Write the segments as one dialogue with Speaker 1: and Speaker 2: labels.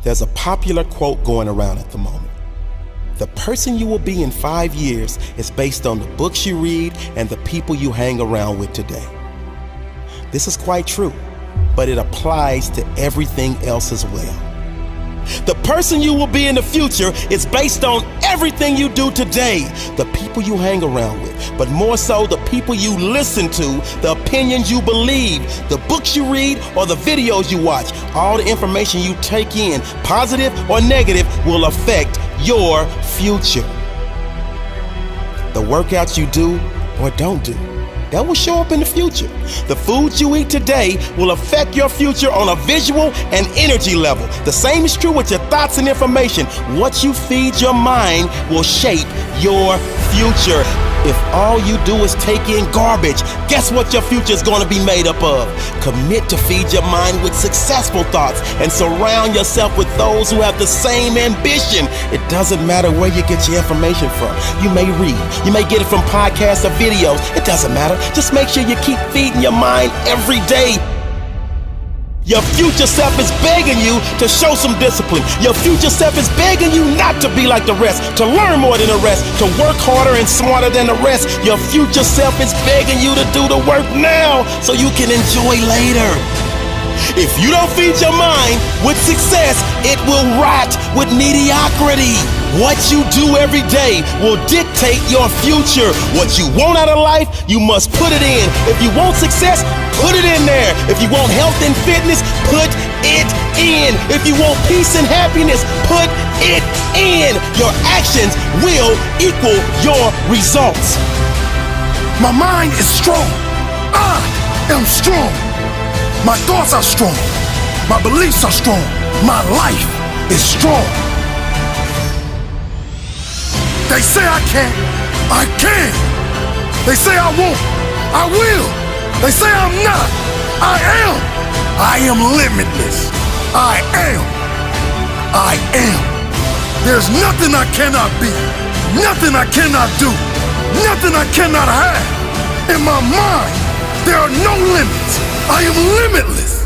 Speaker 1: There's a popular quote going around at the moment. The person you will be in 5 years is based on the books you read and the people you hang around with today. This is quite true, but it applies to everything else as well. The person you will be in the future is based on everything you do today, the people you hang around with, but more so the people you listen to, the opinions you believe, the books you read, or the videos you watch. All the information you take in, positive or negative, will affect your future. The workouts you do or don't do, that will show up in the future. The foods you eat today will affect your future on a visual and energy level. The same is true with your thoughts and information. What you feed your mind will shape your future. If all you do is take in garbage, guess what your future is going to be made up of? Commit to feed your mind with successful thoughts and surround yourself with those who have the same ambition. It doesn't matter where you get your information from. You may read, you may get it from podcasts or videos. It doesn't matter. Just make sure you keep feeding your mind every day. Your future self is begging you to show some discipline. Your future self is begging you not to be like the rest, to learn more than the rest, to work harder and smarter than the rest. Your future self is begging you to do the work now so you can enjoy later. If you don't feed your mind with success, it will rot with mediocrity. What you do every day will dictate your future. What you want out of life, you must put it in. If you want success, put it in there. If you want health and fitness, put it in. If you want peace and happiness, put it in. Your actions will equal your results.
Speaker 2: My mind is strong. I am strong. My thoughts are strong. My beliefs are strong. My life is strong. They say I can't. I can. They say I won't. I will. They say I'm not. I am. I am limitless. I am. I am. There's nothing I cannot be. Nothing I cannot do. Nothing I cannot have. In my mind, there are no limits. I am limitless.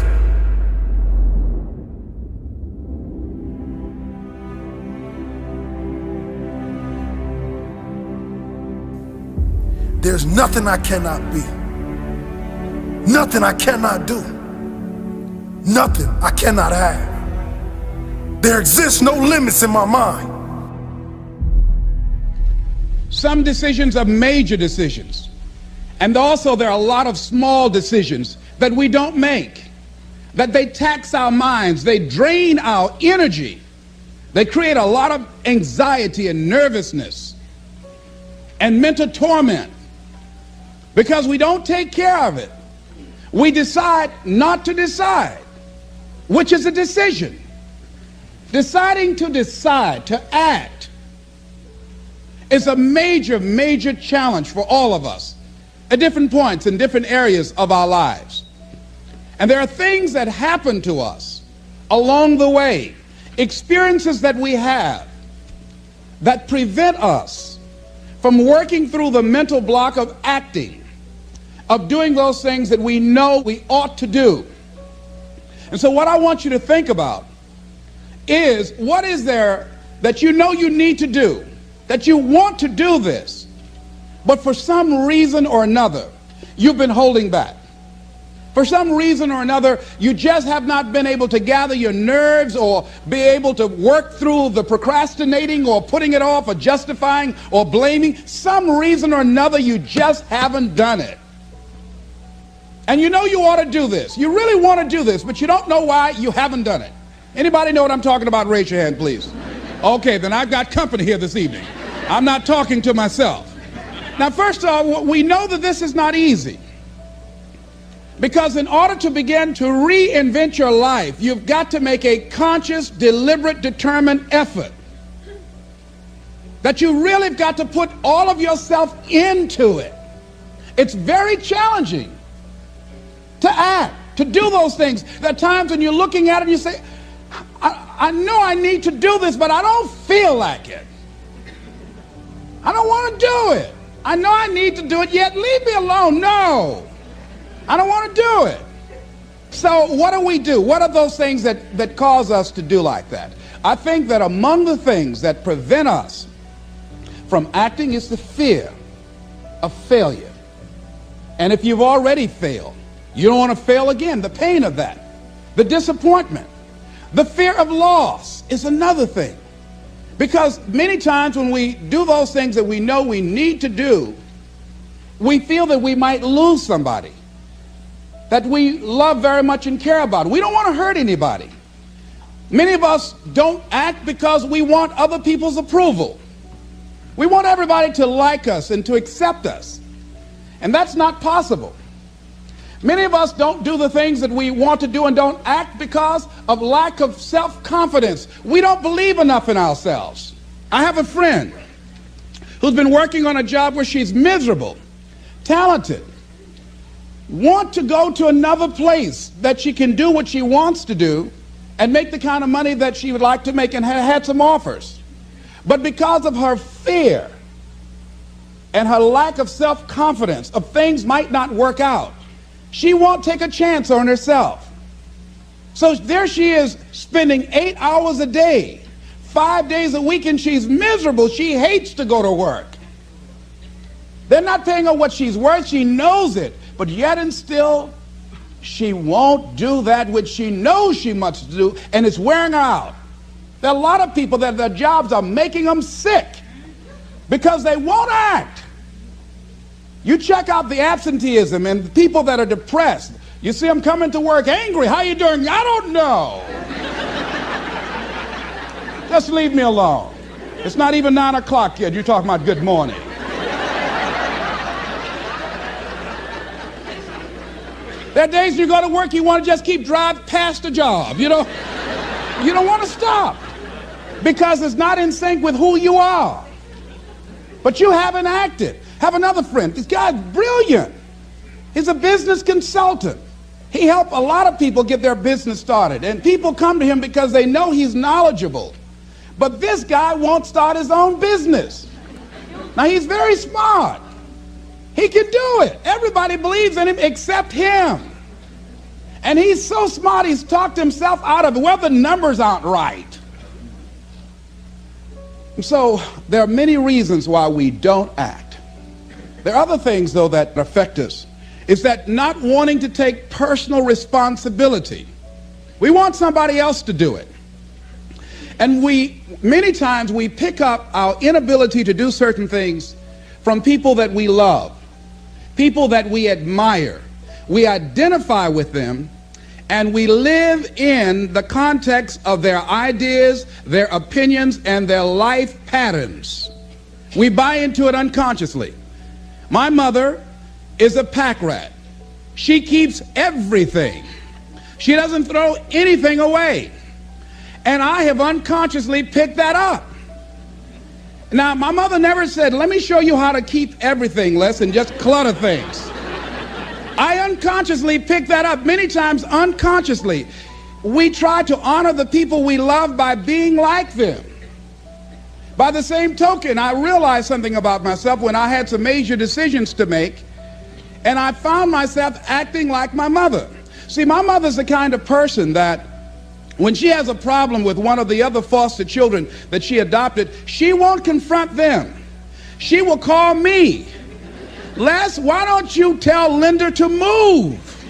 Speaker 2: There's nothing I cannot be. Nothing I cannot do. Nothing I cannot have. There exists no limits in my mind.
Speaker 3: Some decisions are major decisions. And also there are a lot of small decisions that we don't make, that they tax our minds, they drain our energy, they create a lot of anxiety and nervousness and mental torment because we don't take care of it. We decide not to decide, which is a decision. Deciding to decide, to act, is a major, major challenge for all of us at different points in different areas of our lives. And there are things that happen to us along the way, experiences that we have that prevent us from working through the mental block of acting, of doing those things that we know we ought to do. And so what I want you to think about is, what is there that you know you need to do, that you want to do this, but for some reason or another, you've been holding back. For some reason or another, you just have not been able to gather your nerves or be able to work through the procrastinating or putting it off or justifying or blaming. Some reason or another, you just haven't done it. And you know you ought to do this. You really want to do this, but you don't know why you haven't done it. Anybody know what I'm talking about? Raise your hand, please. Okay, then I've got company here this evening. I'm not talking to myself. Now, first of all, we know that this is not easy. Because in order to begin to reinvent your life, you've got to make a conscious, deliberate, determined effort. That you really have got to put all of yourself into it. It's very challenging to act, to do those things. There are times when you're looking at it and you say, I know I need to do this, but I don't feel like it. I don't want to do it. I know I need to do it, yet leave me alone. No. I don't want to do it. So what do we do? What are those things that cause us to do like that? I think that among the things that prevent us from acting is the fear of failure. And if you've already failed, you don't want to fail again. The pain of that, the disappointment, the fear of loss is another thing. Because many times when we do those things that we know we need to do, we feel that we might lose somebody that we love very much and care about. We don't want to hurt anybody. Many of us don't act because we want other people's approval. We want everybody to like us and to accept us. And that's not possible. Many of us don't do the things that we want to do and don't act because of lack of self-confidence. We don't believe enough in ourselves. I have a friend who's been working on a job where she's miserable, talented, want to go to another place that she can do what she wants to do and make the kind of money that she would like to make, and had some offers. But because of her fear and her lack of self-confidence of things might not work out, she won't take a chance on herself. So there she is spending 8 hours a day, 5 days a week, and she's miserable. She hates to go to work. They're not paying her what she's worth. She knows it. But yet and still, she won't do that which she knows she must do, and it's wearing her out. There are a lot of people that their jobs are making them sick because they won't act. You check out the absenteeism and the people that are depressed. You see them coming to work angry. How you doing? I don't know. Just leave me alone. It's not even 9 o'clock yet. You're talking about good morning. There are days you go to work, you want to just keep driving past the job. You don't want to stop because it's not in sync with who you are. But you haven't acted. Have another friend. This guy's brilliant. He's a business consultant. He helped a lot of people get their business started. And people come to him because they know he's knowledgeable. But this guy won't start his own business. Now, he's very smart. He can do it. Everybody believes in him except him. And he's so smart, he's talked himself out of it. Well, the numbers aren't right. So there are many reasons why we don't act. There are other things, though, that affect us. Is that not wanting to take personal responsibility. We want somebody else to do it. And many times we pick up our inability to do certain things from people that we love, people that we admire. We identify with them, and we live in the context of their ideas, their opinions, and their life patterns. We buy into it unconsciously. My mother is a pack rat. She keeps everything. She doesn't throw anything away. And I have unconsciously picked that up. Now, my mother never said, let me show you how to keep everything, Les, and just clutter things. I unconsciously picked that up, many times unconsciously. We try to honor the people we love by being like them. By the same token, I realized something about myself when I had some major decisions to make, and I found myself acting like my mother. See, my mother's the kind of person that when she has a problem with one of the other foster children that she adopted, she won't confront them. She will call me. Les, why don't you tell Linda to move?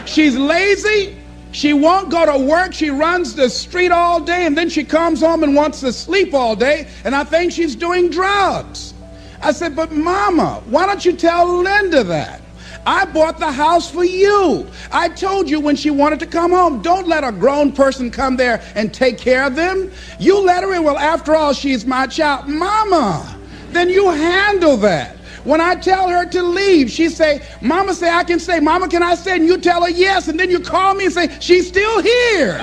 Speaker 3: She's lazy. She won't go to work. She runs the street all day, and then she comes home and wants to sleep all day, and I think she's doing drugs. I said, but Mama, why don't you tell Linda that? I bought the house for you. I told you when she wanted to come home, don't let a grown person come there and take care of them. You let her in. Well, after all, she's my child. Mama, then you handle that. When I tell her to leave, she say, Mama say I can stay. Mama, can I stay? And you tell her yes, and then you call me and say, she's still here.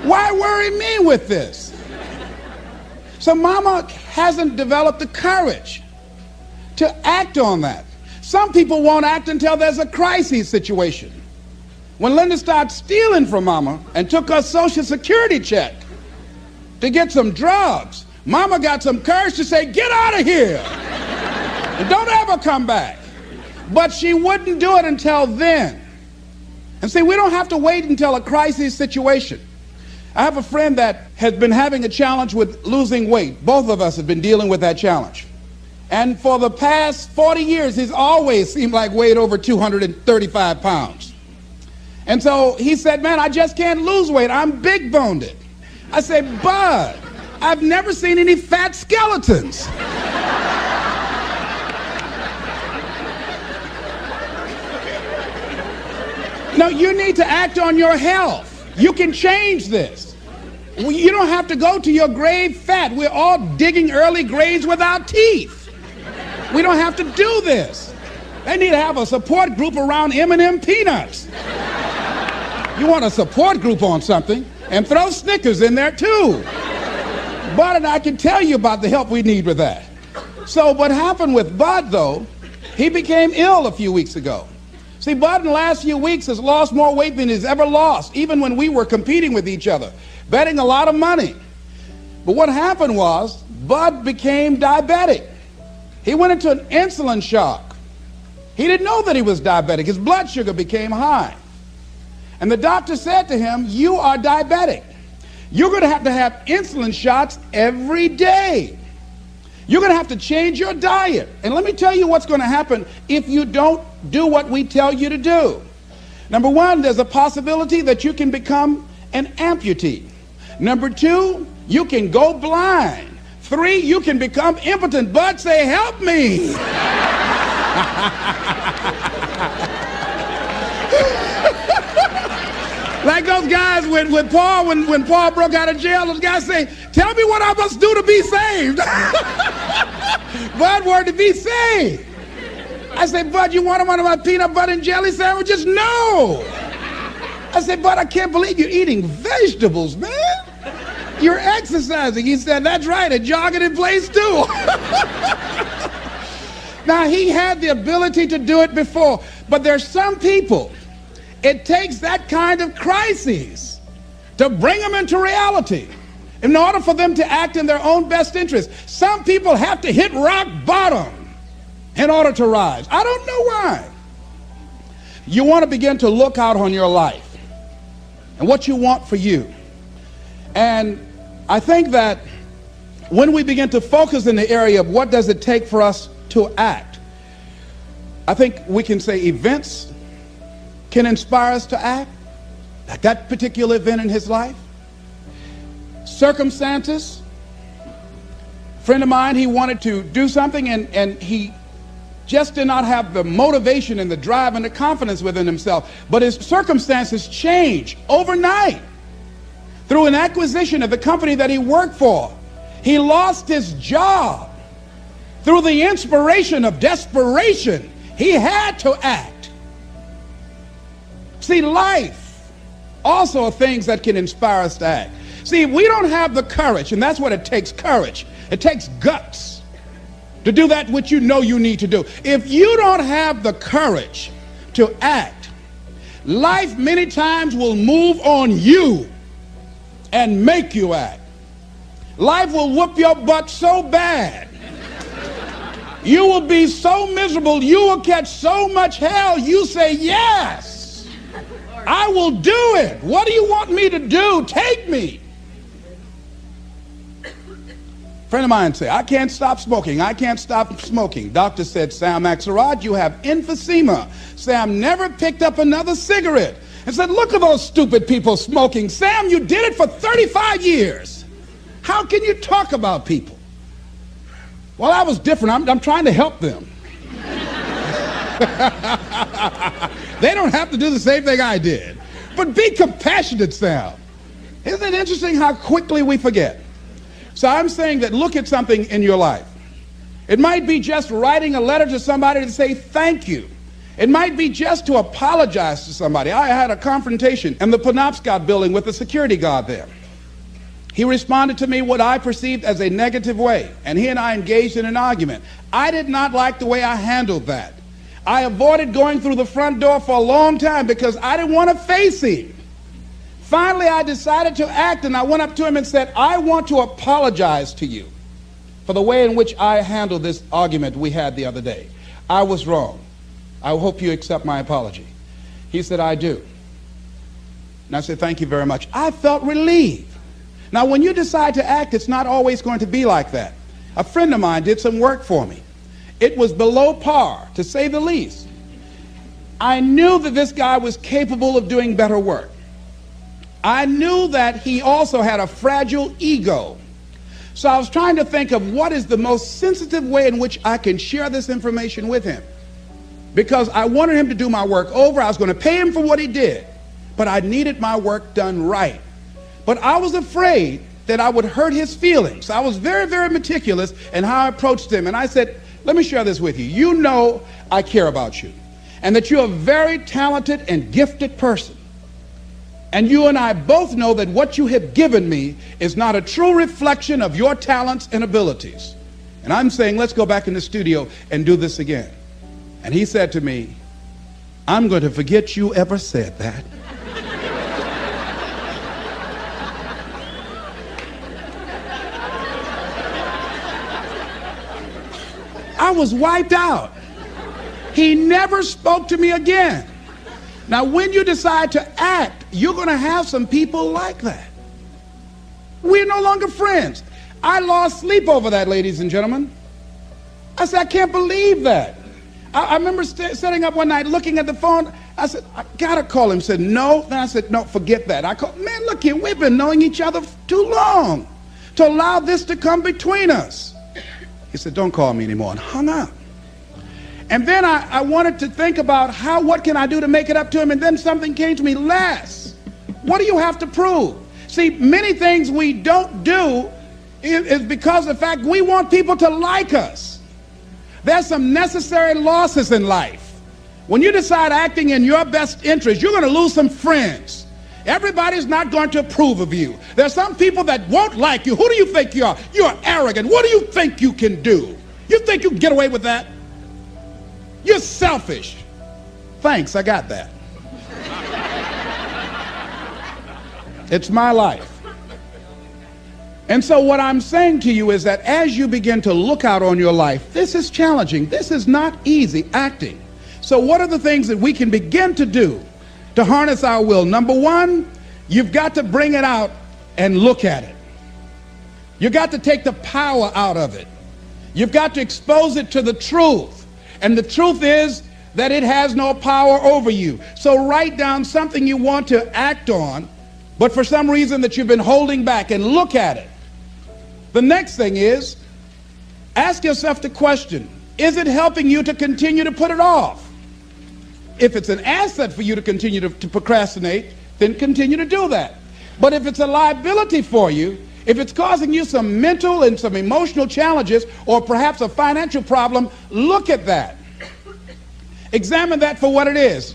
Speaker 3: Why worry me with this? So Mama hasn't developed the courage to act on that. Some people won't act until there's a crisis situation. When Linda started stealing from Mama and took her Social Security check to get some drugs, Mama got some courage to say, get out of here. And don't ever come back. But she wouldn't do it until then. And see, we don't have to wait until a crisis situation. I have a friend that has been having a challenge with losing weight. Both of us have been dealing with that challenge. And for the past 40 years, he's always seemed like weighed over 235 pounds. And so he said, man, I just can't lose weight. I'm big boned. I said, Bud, I've never seen any fat skeletons. No, you need to act on your health. You can change this. You don't have to go to your grave fat. We're all digging early graves without teeth. We don't have to do this. They need to have a support group around M&M peanuts. You want a support group on something, and throw Snickers in there too. Bud and I can tell you about the help we need with that. So what happened with Bud, though, he became ill a few weeks ago. See, Bud in the last few weeks has lost more weight than he's ever lost, even when we were competing with each other, betting a lot of money. But what happened was, Bud became diabetic. He went into an insulin shock. He didn't know that he was diabetic. His blood sugar became high. And the doctor said to him, you are diabetic. You're going to have insulin shots every day. You're going to have to change your diet. And let me tell you what's going to happen if you don't do what we tell you to do. Number one, there's a possibility that you can become an amputee. Number two, you can go blind. 3, you can become impotent. Bud, say, help me. Like those guys with Paul, when Paul broke out of jail, those guys say, tell me what I must do to be saved. Bud wanted to be saved. I said, Bud, you want one of my peanut butter and jelly sandwiches? No. I said, Bud, I can't believe you're eating vegetables, man. You're exercising. He said, that's right, and jogging in place too. Now, he had the ability to do it before, but there's some people, it takes that kind of crisis to bring them into reality in order for them to act in their own best interest. Some people have to hit rock bottom in order to rise. I don't know why. You want to begin to look out on your life and what you want for you. And I think that when we begin to focus in the area of what does it take for us to act, I think we can say events can inspire us to act, like that particular event in his life. Circumstances. A friend of mine, he wanted to do something and he just did not have the motivation and the drive and the confidence within himself. But his circumstances changed overnight through an acquisition of the company that he worked for. He lost his job. Through the inspiration of desperation, he had to act. See, life also are things that can inspire us to act. See, we don't have the courage, and that's what it takes, courage. It takes guts to do that which you know you need to do. If you don't have the courage to act, life many times will move on you and make you act. Life will whoop your butt so bad. You will be so miserable, you will catch so much hell, you say, yes, I will do it. What do you want me to do? Take me. A friend of mine said, I can't stop smoking. I can't stop smoking. Doctor said, Sam Axelrod, you have emphysema. Sam never picked up another cigarette and said, look at those stupid people smoking. Sam, you did it for 35 years. How can you talk about people? Well, I was different. I'm trying to help them. They don't have to do the same thing I did. But be compassionate, Sam. Isn't it interesting how quickly we forget? So I'm saying that look at something in your life. It might be just writing a letter to somebody to say thank you. It might be just to apologize to somebody. I had a confrontation in the Penobscot building with the security guard there. He responded to me what I perceived as a negative way, and he and I engaged in an argument. I did not like the way I handled that. I avoided going through the front door for a long time because I didn't want to face him. Finally, I decided to act, and I went up to him and said, I want to apologize to you for the way in which I handled this argument we had the other day. I was wrong. I hope you accept my apology. He said, I do. And I said, thank you very much. I felt relieved. Now, when you decide to act, it's not always going to be like that. A friend of mine did some work for me. It was below par, to say the least. I knew that this guy was capable of doing better work. I knew that he also had a fragile ego. So I was trying to think of what is the most sensitive way in which I can share this information with him. Because I wanted him to do my work over. I was going to pay him for what he did. But I needed my work done right. But I was afraid that I would hurt his feelings. I was very, very meticulous in how I approached him. And I said, let me share this with you. You know I care about you, and that you're a very talented and gifted person. And you and I both know that what you have given me is not a true reflection of your talents and abilities. And I'm saying, let's go back in the studio and do this again. And he said to me, I'm going to forget you ever said that. I was wiped out. He never spoke to me again. Now, when you decide to act, you're going to have some people like that. We're no longer friends. I lost sleep over that, ladies and gentlemen. I said, I can't believe that. I remember sitting up one night looking at the phone. I said, I got to call him. He said, no. Then I said, no, forget that. I called, man, look here, we've been knowing each other too long to allow this to come between us. He said, don't call me anymore, and hung up. And then I wanted to think about what can I do to make it up to him, and then something came to me, Les, what do you have to prove? See, many things we don't do is because of the fact we want people to like us. There's some necessary losses in life. When you decide acting in your best interest, you're going to lose some friends. Everybody's not going to approve of you. There's some people that won't like you. Who do you think you are? You're arrogant. What do you think you can do? You think you can get away with that? You're selfish. Thanks, I got that. It's my life. And so what I'm saying to you is that as you begin to look out on your life, this is challenging. This is not easy acting. So what are the things that we can begin to do to harness our will? Number one, you've got to bring it out and look at it. You've got to take the power out of it. You've got to expose it to the truth. And the truth is that it has no power over you. So write down something you want to act on, but for some reason that you've been holding back, and look at it. The next thing is, ask yourself the question, is it helping you to continue to put it off? If it's an asset for you to continue to procrastinate, then continue to do that. But if it's a liability for you, if it's causing you some mental and some emotional challenges, or perhaps a financial problem, look at that. Examine that for what it is.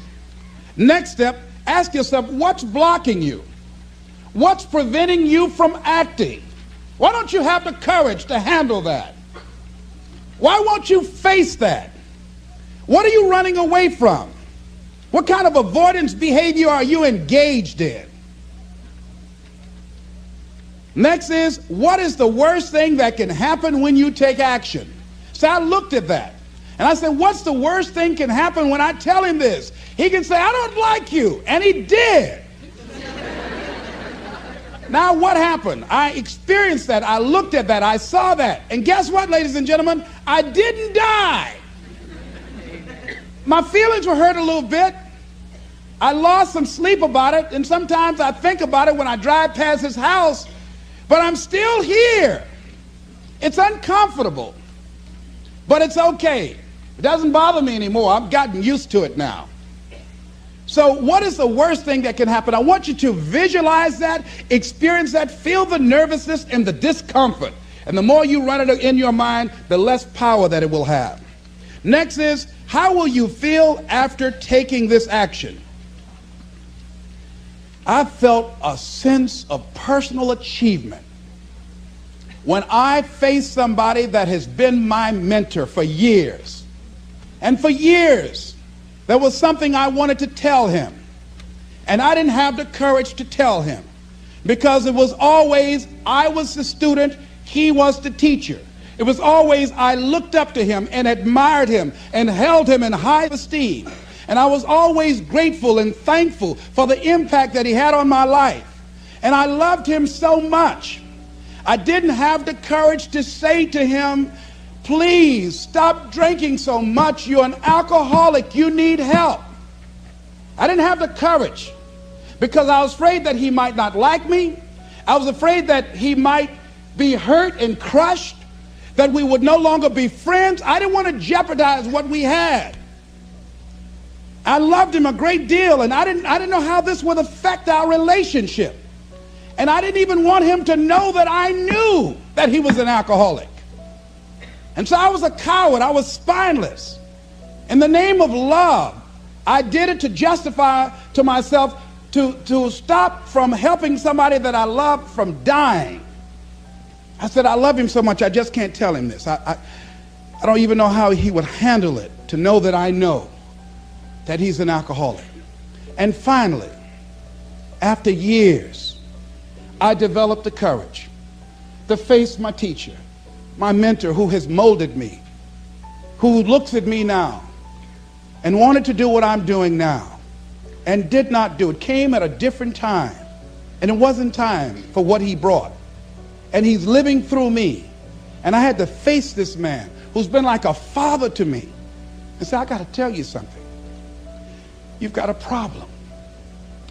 Speaker 3: Next step, ask yourself, what's blocking you? What's preventing you from acting? Why don't you have the courage to handle that? Why won't you face that? What are you running away from? What kind of avoidance behavior are you engaged in? Next is, what is the worst thing that can happen when you take action? So I looked at that, and I said, what's the worst thing can happen when I tell him this? He can say, I don't like you, and he did. Now what happened? I experienced that, I looked at that, I saw that, and guess what, ladies and gentlemen? I didn't die. My feelings were hurt a little bit. I lost some sleep about it, and sometimes I think about it when I drive past his house, but I'm still here. It's uncomfortable, but it's okay. It doesn't bother me anymore. I've gotten used to it now. So what is the worst thing that can happen? I want you to visualize that, experience that, feel the nervousness and the discomfort. And the more you run it in your mind, the less power that it will have. Next is, how will you feel after taking this action? I felt a sense of personal achievement when I faced somebody that has been my mentor for years. And for years, there was something I wanted to tell him, and I didn't have the courage to tell him, because it was always, I was the student, he was the teacher. It was always I looked up to him and admired him and held him in high esteem. And I was always grateful and thankful for the impact that he had on my life. And I loved him so much. I didn't have the courage to say to him, please stop drinking so much. You're an alcoholic. You need help. I didn't have the courage because I was afraid that he might not like me. I was afraid that he might be hurt and crushed, that we would no longer be friends. I didn't want to jeopardize what we had. I loved him a great deal, and I didn't know how this would affect our relationship. And I didn't even want him to know that I knew that he was an alcoholic. And so I was a coward. I was spineless. In the name of love, I did it to justify to myself to stop from helping somebody that I loved from dying. I said, I love him so much, I just can't tell him this. I don't even know how he would handle it, to know that I know that he's an alcoholic. And finally, after years, I developed the courage to face my teacher, my mentor who has molded me, who looks at me now and wanted to do what I'm doing now and did not do it. Came at a different time, and it wasn't time for what he brought. And he's living through me. And I had to face this man who's been like a father to me and say, I got to tell you something. You've got a problem.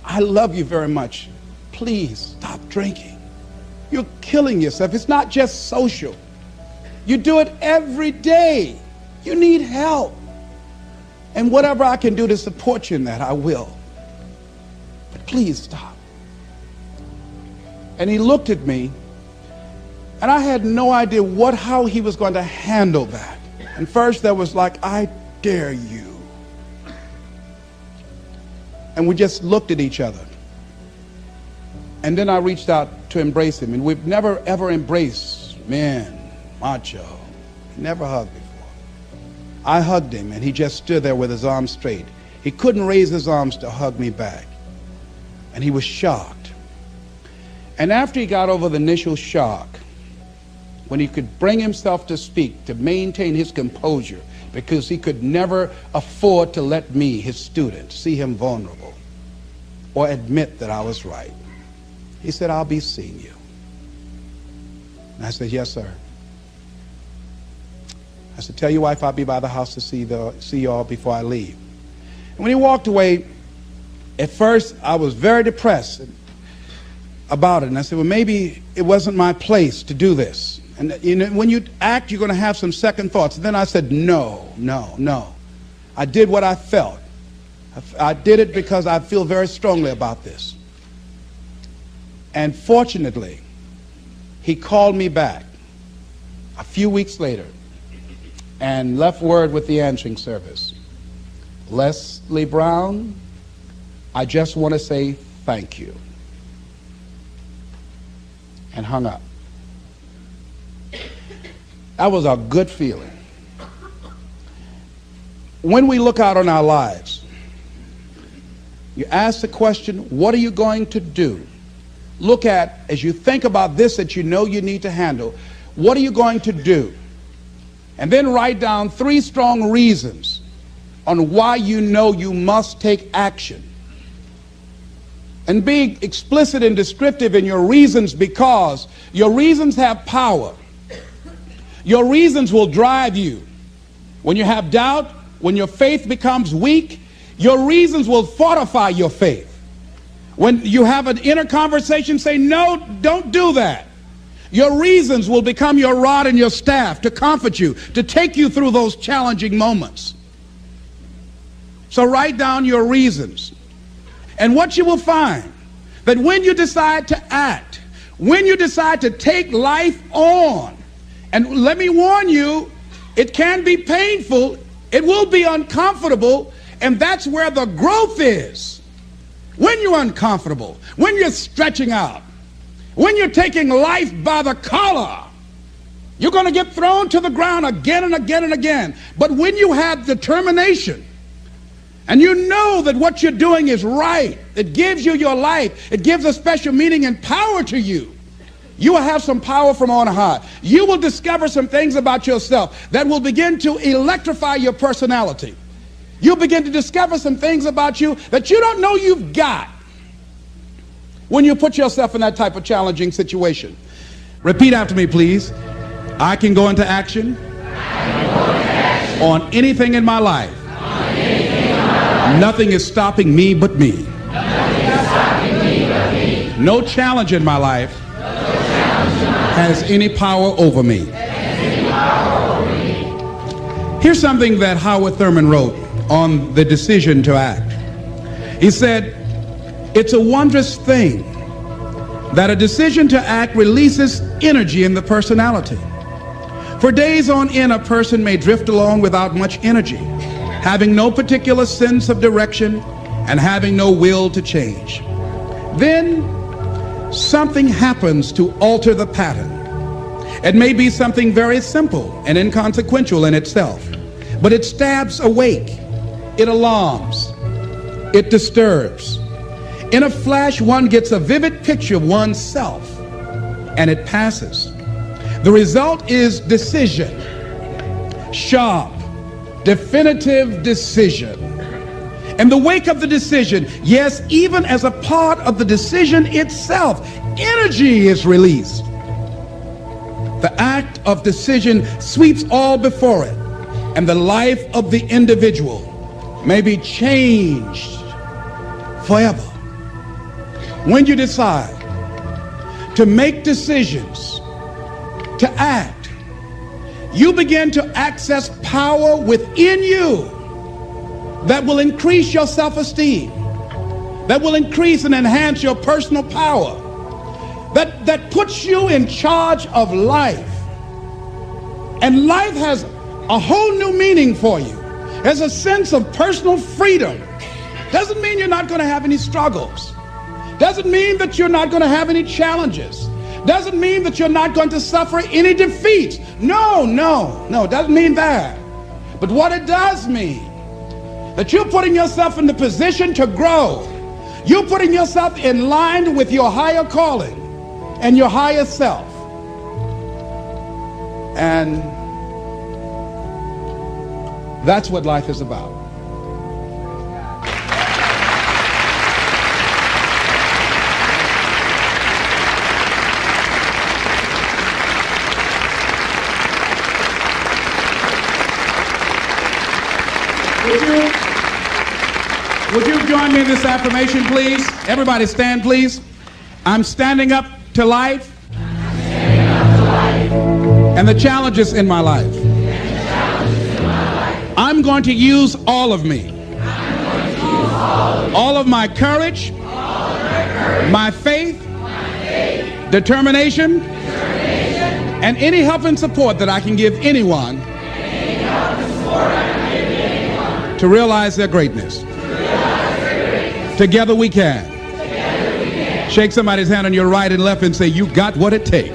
Speaker 3: I love you very much. Please stop drinking. You're killing yourself. It's not just social. You do it every day. You need help. And whatever I can do to support you in that, I will. But please stop. And he looked at me, and I had no idea how he was going to handle that. And first there was like, I dare you. And we just looked at each other. And then I reached out to embrace him. And we've never, ever embraced men, macho. Never hugged before. I hugged him, and he just stood there with his arms straight. He couldn't raise his arms to hug me back. And he was shocked. And after he got over the initial shock, when he could bring himself to speak, to maintain his composure, because he could never afford to let me, his student, see him vulnerable or admit that I was right. He said, I'll be seeing you. And I said, yes, sir. I said, tell your wife I'll be by the house to see y'all before I leave. And when he walked away, at first I was very depressed about it. And I said, well, maybe it wasn't my place to do this. And you know, when you act, you're going to have some second thoughts. And then I said, no. I did what I felt. I did it because I feel very strongly about this. And fortunately, he called me back a few weeks later and left word with the answering service. Leslie Brown, I just want to say thank you. And hung up. That was a good feeling. When we look out on our lives, you ask the question, what are you going to do? Look at, as you think about this that you know you need to handle, what are you going to do? And then write down 3 strong reasons on why you know you must take action. And be explicit and descriptive in your reasons, because your reasons have power. Your reasons will drive you. When you have doubt, when your faith becomes weak, your reasons will fortify your faith. When you have an inner conversation, say, no, don't do that. Your reasons will become your rod and your staff to comfort you, to take you through those challenging moments. So write down your reasons. And what you will find, that when you decide to act, when you decide to take life on, and let me warn you, it can be painful, it will be uncomfortable, and that's where the growth is. When you're uncomfortable, when you're stretching out, when you're taking life by the collar, you're going to get thrown to the ground again and again and again. But when you have determination, and you know that what you're doing is right, it gives you your life, it gives a special meaning and power to you, You will have some power from on high. You will discover some things about yourself that will begin to electrify your personality. You'll begin to discover some things about you that you don't know you've got when you put yourself in that type of challenging situation. Repeat after me, please. I can go into action on anything in my life. Nothing is stopping me but me. No challenge in my life has any power over me. Here's something that Howard Thurman wrote on the decision to act. He said, "It's a wondrous thing that a decision to act releases energy in the personality. For days on end, a person may drift along without much energy, having no particular sense of direction and having no will to change. Then something happens to alter the pattern. It may be something very simple and inconsequential in itself, but it stabs awake, it alarms, it disturbs. In a flash, one gets a vivid picture of oneself, and it passes. The result is decision, sharp, definitive decision. In the wake of the decision, yes, even as a part of the decision itself, energy is released. The act of decision sweeps all before it, and the life of the individual may be changed forever. When you decide to make decisions, to act, you begin to access power within you that will increase your self-esteem, that will increase and enhance your personal power, that puts you in charge of life. And life has a whole new meaning for you. There's a sense of personal freedom. Doesn't mean you're not going to have any struggles. Doesn't mean that you're not going to have any challenges. Doesn't mean that you're not going to suffer any defeats. No, doesn't mean that. But what it does mean, that you're putting yourself in the position to grow. You're putting yourself in line with your higher calling and your higher self. And that's what life is about. Would you join me in this affirmation, please? Everybody stand, please. I'm standing up to life and the challenges in my life. I'm going to use all of me. All of my courage, my faith, determination, and any help and support that I can give anyone to realize their greatness. Together we can. Shake somebody's hand on your right and left and say, you got what it takes.